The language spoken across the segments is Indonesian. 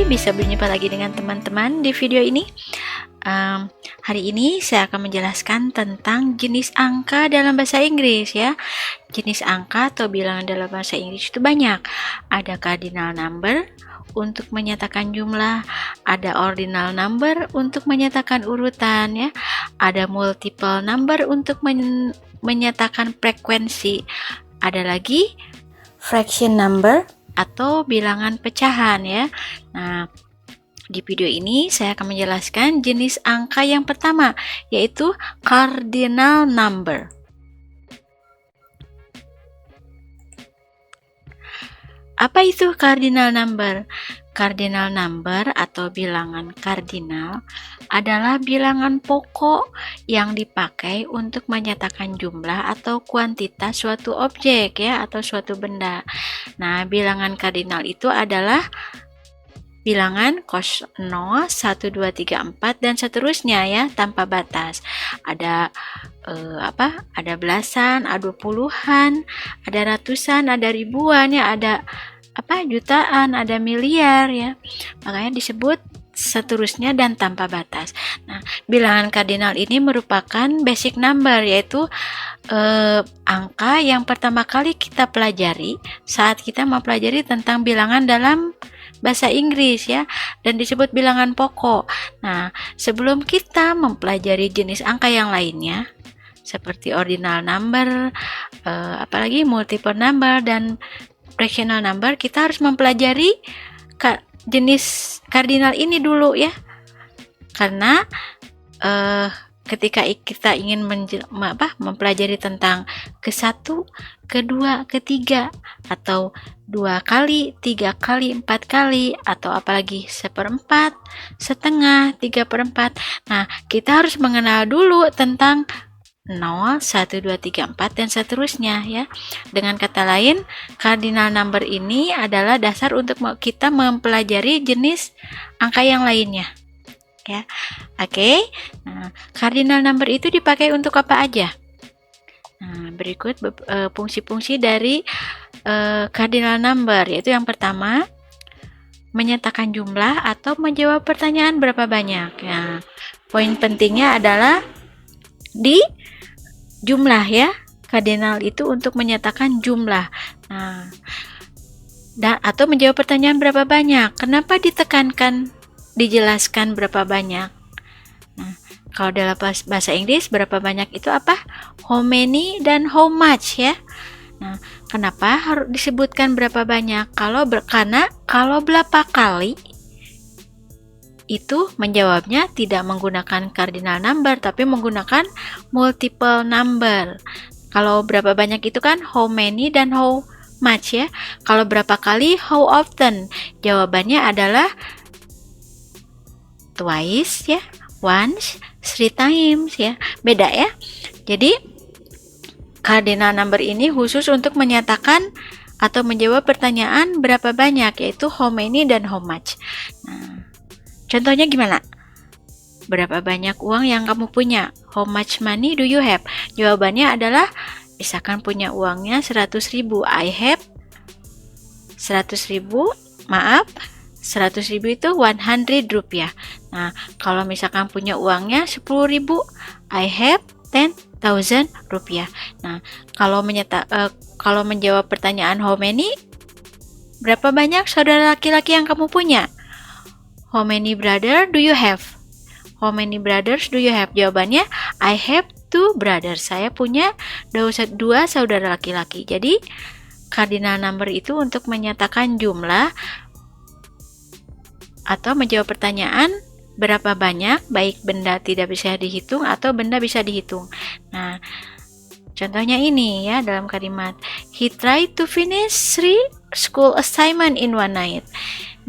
kembali, bisa berjumpa lagi dengan teman-teman di video ini. Hari ini saya akan menjelaskan tentang jenis angka dalam bahasa Inggris ya. Jenis angka atau bilangan dalam bahasa Inggris itu banyak. Ada cardinal number untuk menyatakan jumlah, ada ordinal number untuk menyatakan urutan ya, ada multiple number untuk menyatakan frekuensi, ada lagi fraction number atau bilangan pecahan ya. Nah, di video ini saya akan menjelaskan jenis angka yang pertama, yaitu cardinal number. Apa itu cardinal number? Cardinal number atau bilangan kardinal adalah bilangan pokok yang dipakai untuk menyatakan jumlah atau kuantitas suatu objek ya, atau suatu benda. Nah, bilangan kardinal itu adalah bilangan 0, 1, 2, 3, 4 dan seterusnya ya, tanpa batas. Ada ada belasan, ada puluhan, ada ratusan, ada ribuan ya, ada jutaan, ada miliar ya. Makanya disebut seterusnya dan tanpa batas. Nah, bilangan kardinal ini merupakan basic number, yaitu angka yang pertama kali kita pelajari saat kita mempelajari tentang bilangan dalam bahasa Inggris ya, dan disebut bilangan pokok. Nah, sebelum kita mempelajari jenis angka yang lainnya seperti ordinal number, apalagi multiple number dan fractional number, kita harus mempelajari jenis kardinal ini dulu ya. Karena ketika kita ingin mempelajari tentang ke-1, ke-2, ke-3 atau 2 kali, 3 kali, 4 kali, atau apalagi 1/4, setengah, 3/4. Nah, kita harus mengenal dulu tentang 0, 1, 2, 3, 4 dan seterusnya ya. Dengan kata lain, cardinal number ini adalah dasar untuk kita mempelajari jenis angka yang lainnya ya. Oke. Nah, cardinal number itu dipakai untuk apa aja? Nah, berikut fungsi-fungsi dari cardinal number, yaitu yang pertama, menyatakan jumlah atau menjawab pertanyaan berapa banyak. Nah, poin pentingnya adalah di jumlah ya. Cardinal itu untuk menyatakan jumlah. Nah, atau menjawab pertanyaan berapa banyak. Kenapa ditekankan dijelaskan berapa banyak? Nah, kalau dalam bahasa Inggris berapa banyak itu apa? How many dan how much ya. Nah, kenapa harus disebutkan berapa banyak? Karena kalau berapa kali itu menjawabnya tidak menggunakan cardinal number tapi menggunakan multiple number. Kalau berapa banyak itu kan how many dan how much ya. Kalau berapa kali, how often. Jawabannya adalah twice ya, once, 3 times ya. Beda ya. Jadi cardinal number ini khusus untuk menyatakan atau menjawab pertanyaan berapa banyak, yaitu how many dan how much. Nah, contohnya gimana? Berapa banyak uang yang kamu punya? How much money do you have? Jawabannya adalah, misalkan punya uangnya 100.000. I have 100.000, maaf, 100.000 itu 100 rupiah. Nah, kalau misalkan punya uangnya 10.000, I have 10,000 rupiah. Nah, kalau menjawab pertanyaan how many, berapa banyak saudara laki-laki yang kamu punya? How many brother do you have? How many brothers do you have? Jawabannya, I have 2 brothers. Saya punya 2 saudara laki-laki. Jadi, cardinal number itu untuk menyatakan jumlah atau menjawab pertanyaan berapa banyak, baik benda tidak bisa dihitung atau benda bisa dihitung. Nah, contohnya ini ya, dalam kalimat, he tried to finish 3 school assignment in one night.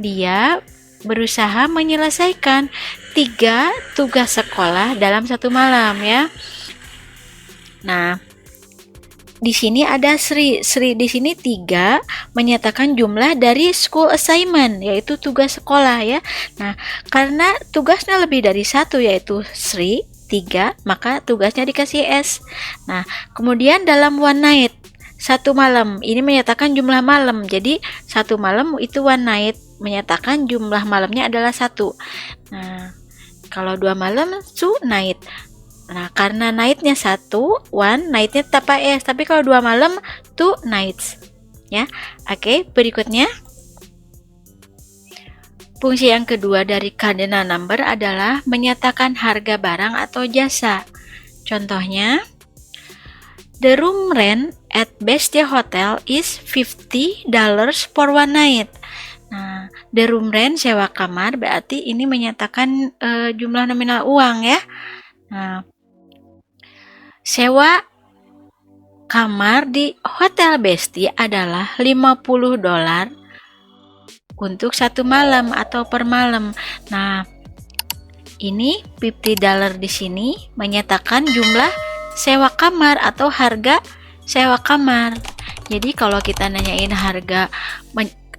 Dia berusaha menyelesaikan 3 tugas sekolah dalam satu malam ya. Nah, di sini ada Sri di sini 3 menyatakan jumlah dari school assignment, yaitu tugas sekolah ya. Nah, karena tugasnya lebih dari 1, yaitu Sri 3, maka tugasnya dikasih S. Nah, kemudian dalam one night, 1 malam, ini menyatakan jumlah malam. Jadi 1 malam itu one night menyatakan jumlah malamnya adalah 1. Nah, kalau 2 malam, 2 night. Nah, karena nightnya 1, nightnya tetap AS, tapi kalau 2 malam, 2 nights. Ya, oke, berikutnya. Fungsi yang kedua dari cardinal number adalah menyatakan harga barang atau jasa. Contohnya, the room rent at Bestia Hotel is $50 for one night. Nah, the room rent, sewa kamar, berarti ini menyatakan jumlah nominal uang ya. Nah, sewa kamar di Hotel Bestia adalah $50 untuk 1 malam atau per malam. Nah, ini $50 di sini menyatakan jumlah sewa kamar atau harga sewa kamar. Jadi kalau kita nanyain harga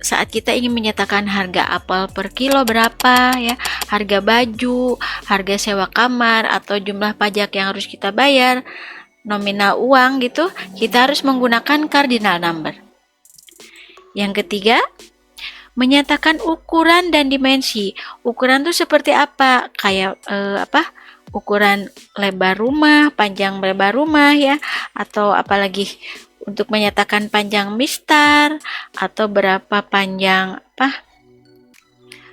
saat kita ingin menyatakan harga apel per kilo berapa ya, harga baju, harga sewa kamar atau jumlah pajak yang harus kita bayar, nominal uang gitu, kita harus menggunakan cardinal number. Yang ketiga, menyatakan ukuran dan dimensi. Ukuran itu seperti apa? Kayak ukuran lebar rumah, panjang lebar rumah ya, atau apalagi untuk menyatakan panjang mistar atau berapa panjang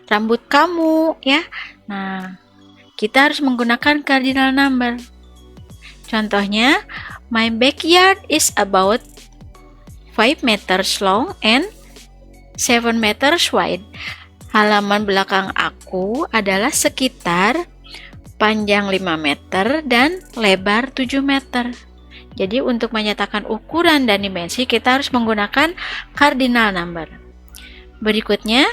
rambut kamu ya. Nah, kita harus menggunakan cardinal number. Contohnya, my backyard is about 5 meters long and 7 meters wide. Halaman belakang aku adalah sekitar panjang 5 meter dan lebar 7 meter. Jadi untuk menyatakan ukuran dan dimensi kita harus menggunakan cardinal number. Berikutnya,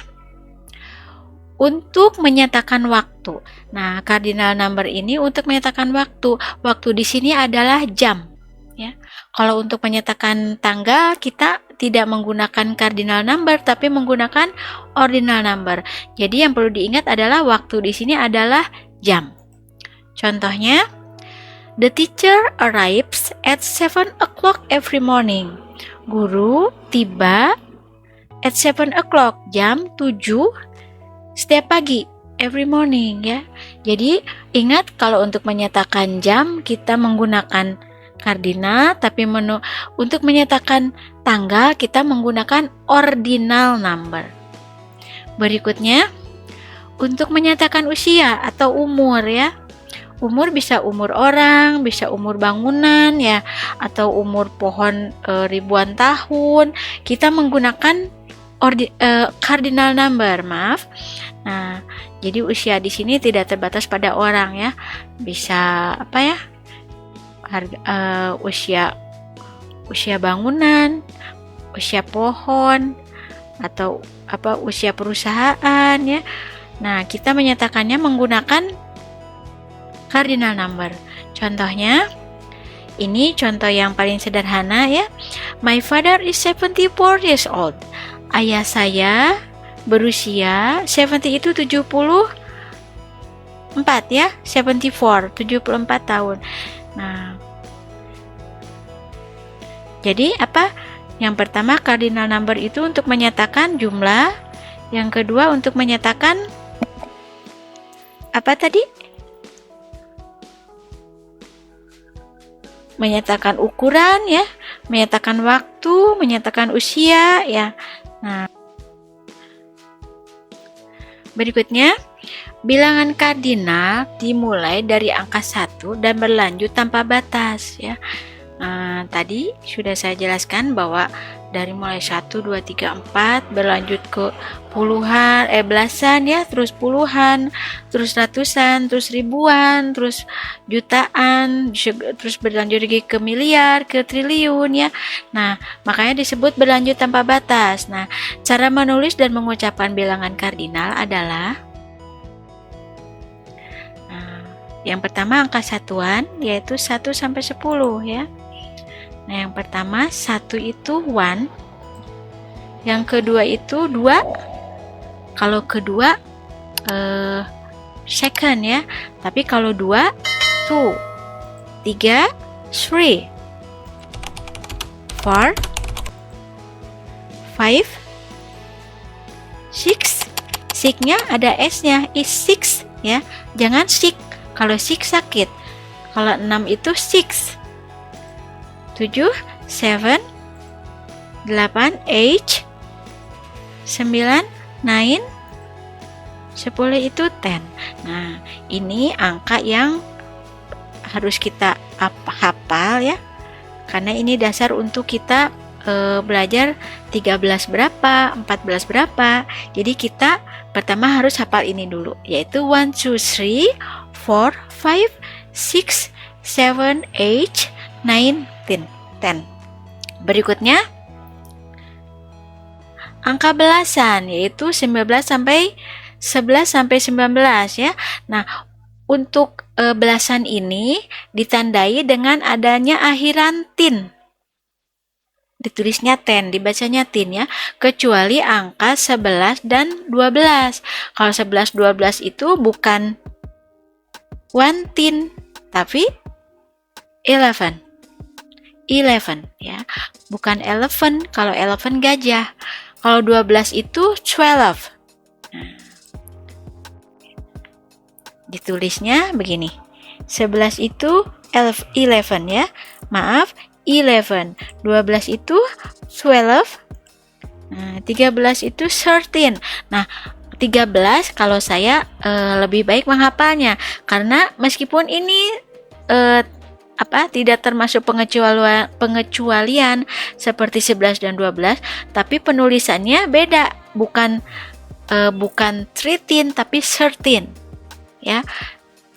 untuk menyatakan waktu. Nah, cardinal number ini untuk menyatakan waktu. Waktu di sini adalah jam. Ya. Kalau untuk menyatakan tanggal, kita tidak menggunakan cardinal number, tapi menggunakan ordinal number. Jadi yang perlu diingat adalah waktu di sini adalah jam. Contohnya, the teacher arrives at 7 o'clock every morning. Guru tiba at 7 o'clock, jam 7 setiap pagi, every morning ya. Jadi ingat kalau untuk menyatakan jam kita menggunakan cardinal, tapi untuk menyatakan tanggal kita menggunakan ordinal number. Berikutnya, untuk menyatakan usia atau umur ya. Umur bisa umur orang, bisa umur bangunan ya, atau umur pohon ribuan tahun. Kita menggunakan cardinal number, maaf. Nah, jadi usia di sini tidak terbatas pada orang ya. Bisa usia bangunan, usia pohon, atau usia perusahaan ya. Nah, kita menyatakannya menggunakan cardinal number. Contohnya, ini contoh yang paling sederhana ya. My father is 74 years old. Ayah saya berusia 70 itu 74 ya, 74 tahun. Nah, jadi yang pertama cardinal number itu untuk menyatakan jumlah, yang kedua untuk menyatakan menyatakan ukuran ya, menyatakan waktu, menyatakan usia ya. Nah, berikutnya, bilangan kardinal dimulai dari angka 1 dan berlanjut tanpa batas ya. Tadi sudah saya jelaskan bahwa dari mulai 1, 2, 3, 4 berlanjut ke puluhan, belasan ya, terus puluhan, terus ratusan, terus ribuan, terus jutaan, terus berlanjut lagi ke miliar, ke triliun ya. Nah, makanya disebut berlanjut tanpa batas. Nah, cara menulis dan mengucapkan bilangan kardinal adalah yang pertama angka satuan yaitu 1 sampai 10 ya. Nah, yang pertama 1 itu 1, yang kedua itu 2, kalau kedua second ya, tapi kalau 2 2, 3 3, 4 5 6 Sick-nya ada S-nya, is 6 ya. Jangan sick. Kalau sick sakit. Kalau 6 itu 6. 7, 7, 8, 8, 9, 9, 10 itu 10. Nah, ini angka yang harus kita hafal ya. Karena ini dasar untuk kita belajar 13 berapa, 14 berapa. Jadi kita pertama harus hafal ini dulu, yaitu 1, 2, 3, 4, 5, 6, 7, 8, 9, 10. Berikutnya angka belasan, yaitu 11 sampai 19 ya. Nah, untuk belasan ini ditandai dengan adanya akhiran tin. Ditulisnya 10, dibacanya tin ya, kecuali angka 11 dan 12. Kalau 11, 12 itu bukan one tin, tapi 11 ya, bukan 11. Kalau 11 gajah, kalau 12 itu 12. Nah, ditulisnya begini, 11 itu 11 ya, maaf 11, 12 itu 12, nah 13 itu 13. Nah 13 kalau saya lebih baik menghafalnya, karena meskipun ini tidak termasuk pengecualian seperti 11 dan 12, tapi penulisannya beda, bukan 13 tapi 13 ya.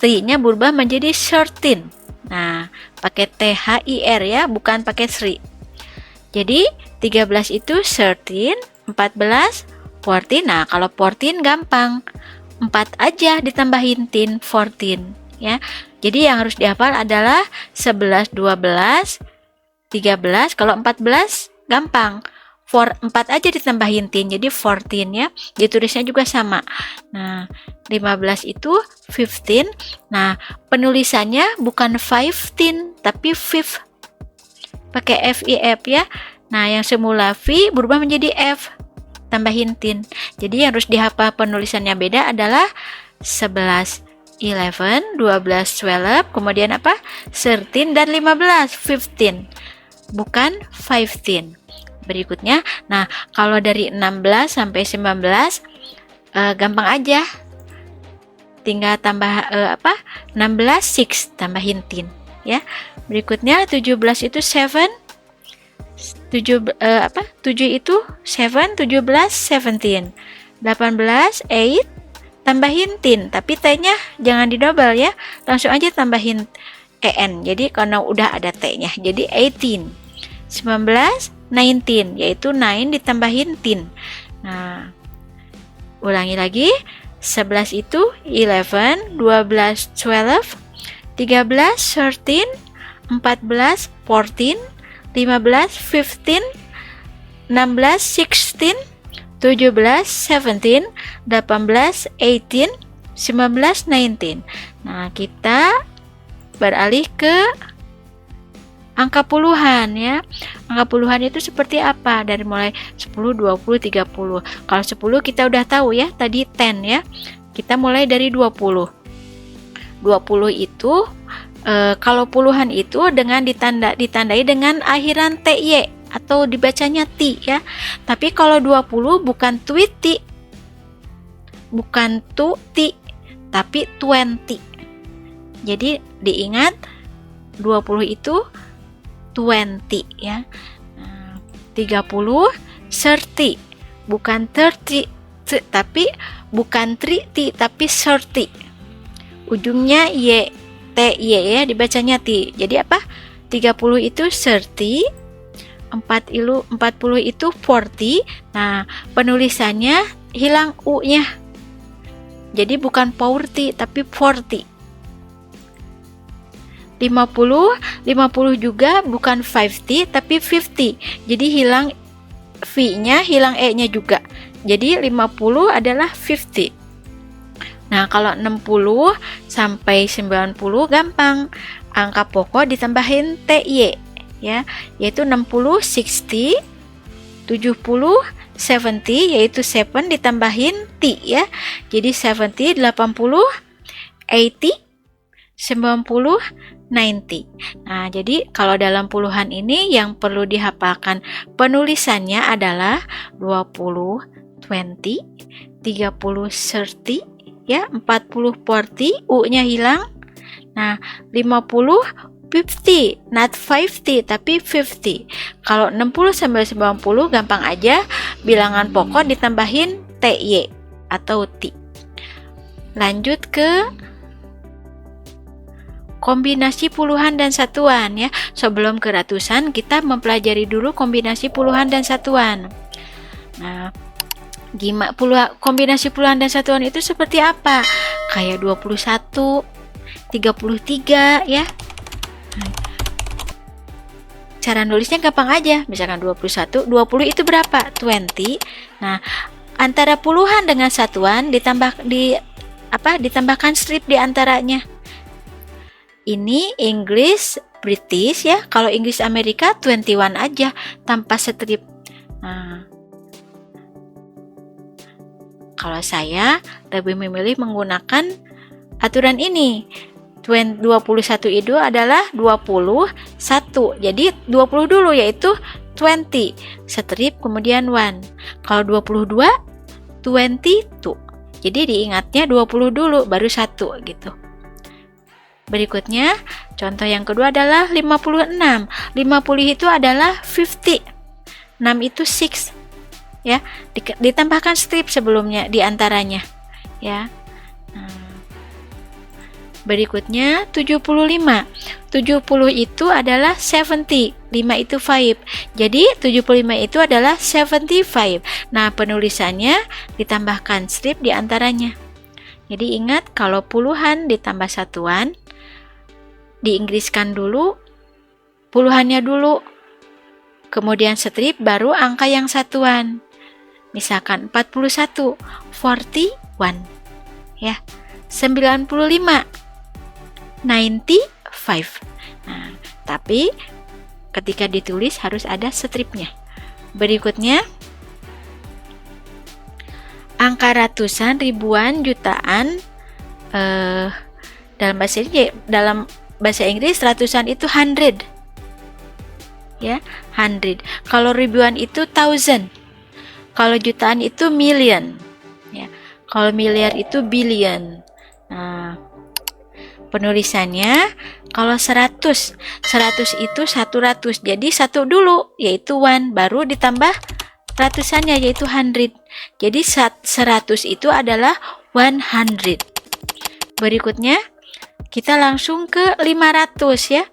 T-nya berubah menjadi 13. Nah, pakai THIR ya, bukan pakai SRI. Jadi 13 itu 13, 14, 14. Nah, kalau 14 gampang, 4 aja ditambahin tin, 14 ya. Jadi yang harus dihafal adalah 11, 12, 13. Kalau 14 gampang, 4 aja ditambahin tin, jadi 14 ya. Ditulisnya juga sama. Nah, 15 itu 15. Nah, penulisannya bukan 15 tapi 5. Pakai FIF ya. Nah, yang semula V berubah menjadi F, tambahin tin. Jadi yang harus dihafal penulisannya beda adalah 11, 11, 12, 12, kemudian apa? 13 dan 15, 15. Bukan 15. Berikutnya, nah kalau dari 16 sampai 19 gampang aja. Tinggal tambah 16 6 tambahin tin ya. Berikutnya 17 itu 7. 7 itu 7, 17 17. 18 8 tambahin tin, tapi T-nya jangan didouble ya. Langsung aja tambahin EN. Jadi karena udah ada T-nya, jadi 18. 19 19, yaitu 9 ditambahin tin. Nah, ulangi lagi. 11 itu 11, 12 12, 13 13, 14 14, 15 15, 16 16, 17 17, 18 18, 19 19. Nah, kita beralih ke angka puluhan ya. Angka puluhan itu seperti apa? Dari mulai 10, 20, 30. Kalau 10 kita udah tahu ya, tadi 10 ya. Kita mulai dari 20. 20 itu kalau puluhan itu dengan ditandai dengan akhiran TY atau dibacanya T ya. Tapi kalau 20 bukan 20. Bukan 20, tapi 20. Jadi diingat 20 itu 20 ya. 30 30, bukan 30 tapi bukan 30 tapi 30. Ujungnya y, t y ya, dibacanya t. Jadi apa? 30 itu 30, 40 itu 40. Nah, penulisannya hilang u-nya. Jadi bukan 40 tapi 40. 50 juga bukan 50 tapi 50. Jadi hilang V-nya, hilang E-nya juga. Jadi 50 adalah 50. Nah, kalau 60 sampai 90 gampang. Angka pokok ditambahin TY ya, yaitu 60 60, 70 70 yaitu 7 ditambahin T ya. Jadi 70, 80, 80, 90, 90. Nah, jadi kalau dalam puluhan ini yang perlu dihafalkan penulisannya adalah 20, 20, 30, 30, ya, 40, 40, U-nya hilang. Nah, 50, 50, not 50 tapi 50. Kalau 60 sampai 90 gampang aja, bilangan pokok ditambahin TY atau T. Lanjut ke kombinasi puluhan dan satuan ya. Sebelum ke ratusan kita mempelajari dulu kombinasi puluhan dan satuan. Nah, kombinasi puluhan dan satuan itu seperti apa? Kayak 21, 33 ya. Cara nulisnya gampang aja. Misalkan 21, 20 itu berapa? 20. Nah, antara puluhan dengan satuan ditambahkan strip di antaranya. Ini English British ya. Kalau Inggris Amerika 21 aja tanpa strip. Nah, kalau saya lebih memilih menggunakan aturan ini. 21 itu adalah 21. Jadi 20 dulu yaitu 20. Strip kemudian 1. Kalau 22 22. Jadi diingatnya 20 dulu baru 1 gitu. Berikutnya, contoh yang kedua adalah 56. 50 itu adalah 50. 6 itu 6. Ya, ditambahkan strip sebelumnya di antaranya. Ya. Berikutnya 75. 70 itu adalah 70. 5 itu 5. Jadi 75 itu adalah 75. Nah, penulisannya ditambahkan strip di antaranya. Jadi ingat kalau puluhan ditambah satuan diinggriskan dulu puluhannya dulu. Kemudian strip baru angka yang satuan. Misalkan 41, 41. Ya. 95, 95. Nah, tapi ketika ditulis harus ada stripnya. Berikutnya angka ratusan, ribuan, jutaan. Dalam bahasa Inggris ratusan itu 100. Ya, 100. Kalau ribuan itu 1000. Kalau jutaan itu million. Ya. Kalau miliar itu billion. Nah, penulisannya kalau 100 itu 100. Jadi 1 dulu yaitu 1 baru ditambah ratusannya yaitu 100. Jadi 100 itu adalah 100. Berikutnya kita langsung ke 500 ya.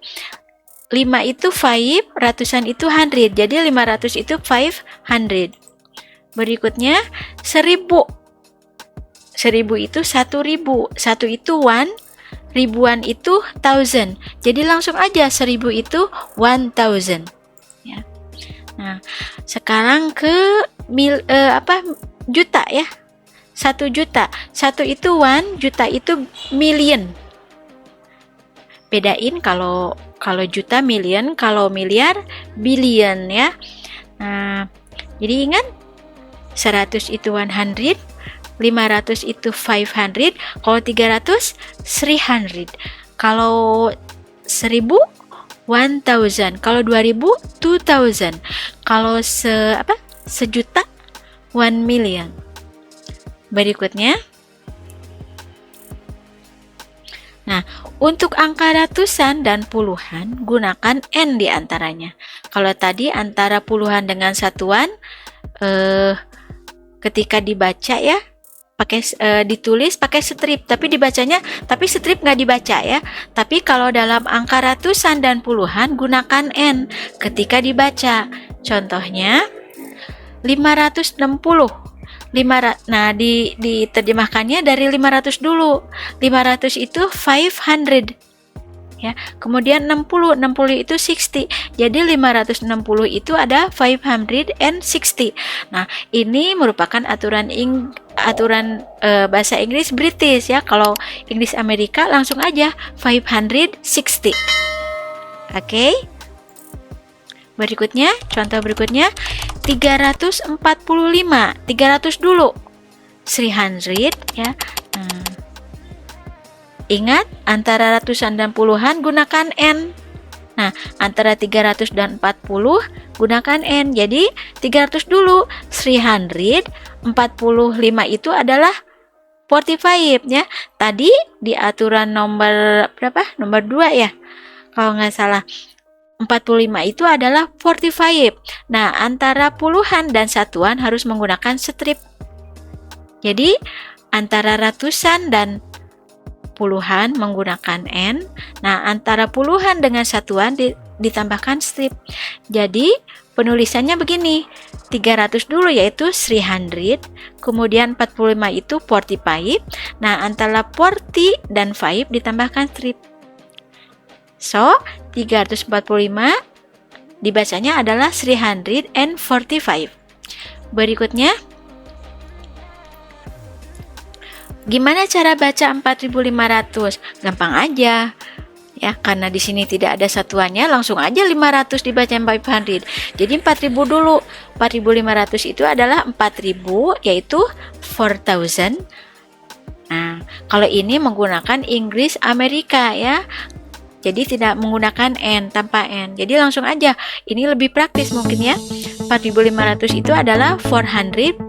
5 itu 5, ratusan itu 100. Jadi 500 itu 500. Berikutnya 1000. 1000 itu 1000. 1 itu 1. Ribuan itu 1000. Jadi langsung aja 1000 itu 1000. Ya. Nah, sekarang ke juta ya. 1 juta. 1 itu 1, juta itu million. Bedain kalau juta million, kalau miliar billion ya. Nah, jadi ingat 100 itu 100. 500 itu 500, kalau 300 300, kalau 1000 1000, kalau 2000 2000, kalau sejuta 1 million. Berikutnya, nah, untuk angka ratusan dan puluhan gunakan N di antaranya. Kalau tadi antara puluhan dengan satuan ketika dibaca ya ditulis pakai strip, tapi strip nggak dibaca ya. Tapi kalau dalam angka ratusan dan puluhan gunakan N ketika dibaca. Contohnya 560. Nah, diterjemahkannya dari 500 dulu. 500 itu 500. Ya, kemudian 60 itu 60. Jadi 560 itu ada 560. Nah, ini merupakan aturan bahasa Inggris British ya. Kalau Inggris Amerika langsung aja 560. Oke. Contoh berikutnya 345, 300 dulu. 300 ya. Ingat, antara ratusan dan puluhan gunakan N. Nah, antara 300 dan 40 gunakan N. Jadi 300 dulu. 345 itu adalah 45 ya. Tadi di aturan nomor berapa? Nomor 2 ya. Kalau nggak salah. 45 itu adalah 45. Nah, antara puluhan dan satuan harus menggunakan strip. Jadi, antara ratusan dan puluhan menggunakan N. Nah, antara puluhan dengan satuan ditambahkan strip. Jadi, penulisannya begini. 300 dulu yaitu 300, kemudian 45 itu 45. Nah, antara 40 dan 5 ditambahkan strip. So, 345 dibacanya adalah 345. Berikutnya, gimana cara baca 4500? Gampang aja. Ya, karena di sini tidak ada satuannya, langsung aja 500 dibaca 500. Jadi 4000 dulu. 4500 itu adalah 4000 yaitu 4000. Nah, kalau ini menggunakan Inggris Amerika ya. Jadi tidak menggunakan N, tanpa N. Jadi langsung aja. Ini lebih praktis mungkin ya. 4500 itu adalah 4500.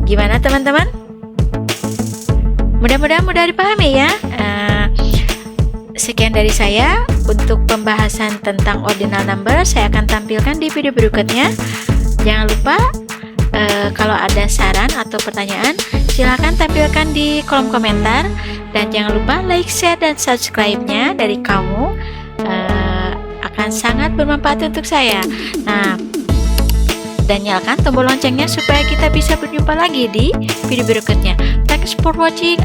Gimana teman-teman? Mudah-mudahan mudah dipahami ya. Sekian dari saya untuk pembahasan tentang ordinal number. Saya akan tampilkan di video berikutnya. Jangan lupa kalau ada saran atau pertanyaan, silakan tampilkan di kolom komentar. Dan jangan lupa like, share, dan subscribe-nya dari kamu. Akan sangat bermanfaat untuk saya. Nah, dan nyalakan tombol loncengnya supaya kita bisa berjumpa lagi di video berikutnya. Thanks for watching.